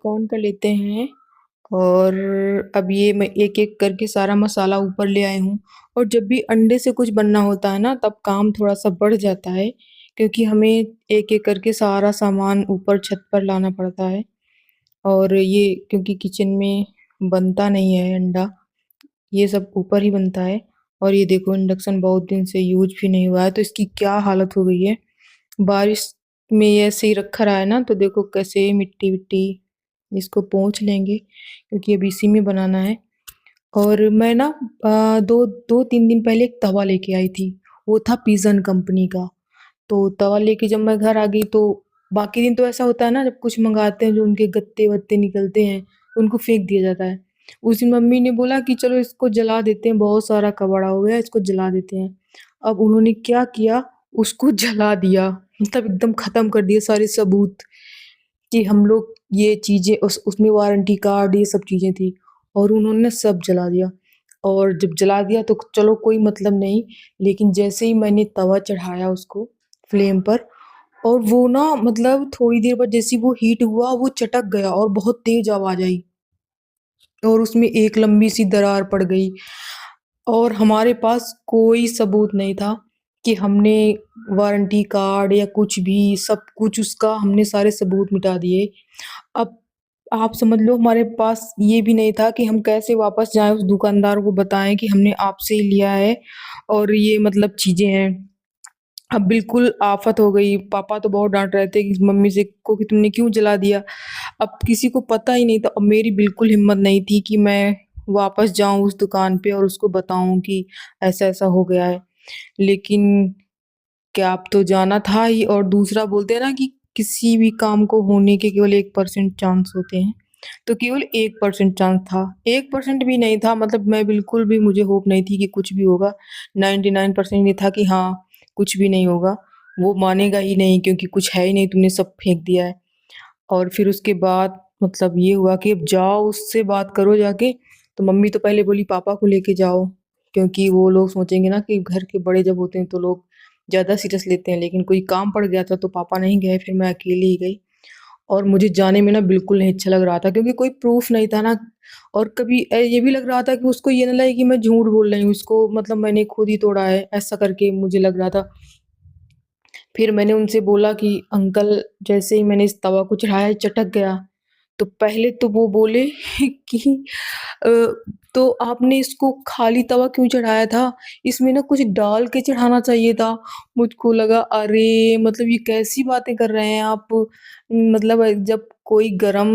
को ऑन कर लेते हैं। और अब ये मैं एक-एक करके सारा मसाला ऊपर ले आई हूँ। और जब भी अंडे से कुछ बनना होता है ना, तब काम थोड़ा-सा बढ़ जाता है, क्योंकि हमें एक-एक करके सारा सामान ऊपर छत पर लाना पड़ता है। और ये क्योंकि किचन में बनता नहीं है अंडा, ये सब ऊपर ही बनता है। और ये देखो इंडक्शन बहुत दिन से यूज़ भी नहीं हुआ है, तो इसकी क्या हालत हो गई है। बारिश में ये ऐसे ही रखा रहा है ना, तो देखो कैसे मिट्टी-विट्टी, इसको पोंछ लेंगे क्योंकि अब इसी में बनाना है। और मैं ना 2-3 दिन पहले एक तवा लेके आई थी, वो था पिजन कंपनी का। तो तवा लेके जब मैं घर आ गई, तो बाकी दिन तो ऐसा होता है ना, जब कुछ मंगाते हैं जो उनके गत्ते-वत्ते निकलते हैं, उनको फेंक दिया जाता है। उस दिन मम्मी ने बोला कि चलो इसको जला देते हैं, बहुत सारा कबाड़ा हो गया, इसको जला देते हैं। अब उन्होंने क्या किया, उसको जला दिया, मतलब एकदम खत्म कर दिए सारे सबूत कि हम लोग ये चीज़ें उसमें वारंटी कार्ड ये सब चीज़ें थी, और उन्होंने सब जला दिया। और जब जला दिया तो चलो कोई मतलब नहीं, लेकिन जैसे ही मैंने तवा चढ़ाया उसको फ्लेम पर, और वो ना मतलब थोड़ी देर बाद जैसे ही वो हीट हुआ, वो चटक गया और बहुत तेज़ आवाज़ आई और उसमें एक लंबी सी दरार पड़ गई। और हमारे पास कोई सबूत नहीं था कि हमने वारंटी कार्ड या कुछ भी, सब कुछ उसका हमने सारे सबूत मिटा दिए। अब आप समझ लो हमारे पास ये भी नहीं था कि हम कैसे वापस जाएँ उस दुकानदार को बताएँ कि हमने आपसे ही लिया है और ये मतलब चीज़ें हैं। अब बिल्कुल आफ़त हो गई, पापा तो बहुत डाँट रहे थे कि मम्मी से को कि तुमने क्यों जला दिया? अब किसी को पता ही नहीं था, अब मेरी बिल्कुल हिम्मत नहीं थी कि मैं वापस जाऊँ उस दुकान पे और उसको बताऊँ कि ऐसा-ऐसा हो गया है। लेकिन क्या, अब तो जाना था ही, और दूसरा बोलते हैं ना कि किसी भी काम को होने के केवल 1% चांस होते हैं, तो केवल 1% चांस था। 1% भी नहीं था, मतलब मैं बिल्कुल भी, मुझे होप नहीं थी कि कुछ भी होगा। 99% ये था कि हाँ, कुछ भी नहीं होगा। वो मानेगा ही नहीं क्योंकि कुछ है ही नहीं, तुमने सब फेंक दिया है। और फिर उसके बाद मतलब ये हुआ कि अब जाओ उससे बात करो जाके, तो मम्मी तो पहले बोली पापा को लेके जाओ, क्योंकि वो लोग सोचेंगे ना कि घर के बड़े जब होते हैं तो लोग ज़्यादा सीरियस लेते हैं, लेकिन कोई काम पड़ गया था तो पापा नहीं गए, फिर मैं अकेली ही गई। और मुझे जाने में ना बिल्कुल नहीं अच्छा लग रहा था, क्योंकि कोई प्रूफ़ नहीं था ना, और कभी ये भी लग रहा था कि उसको ये ना लगे कि मैं झूठ बोल रही हूँ, उसको मतलब मैंने खुद ही तोड़ा है, ऐसा करके मुझे लग रहा था। फिर मैंने उनसे बोला कि अंकल, जैसे ही मैंने इस तवा को चढ़ाया चटक गया। तो पहले तो वो बोले कि अ, तो आपने इसको खाली तवा क्यों चढ़ाया था? इसमें ना कुछ डाल के चढ़ाना चाहिए था। मुझको लगा अरे! मतलब ये कैसी बातें कर रहे हैं आप? मतलब जब कोई गरम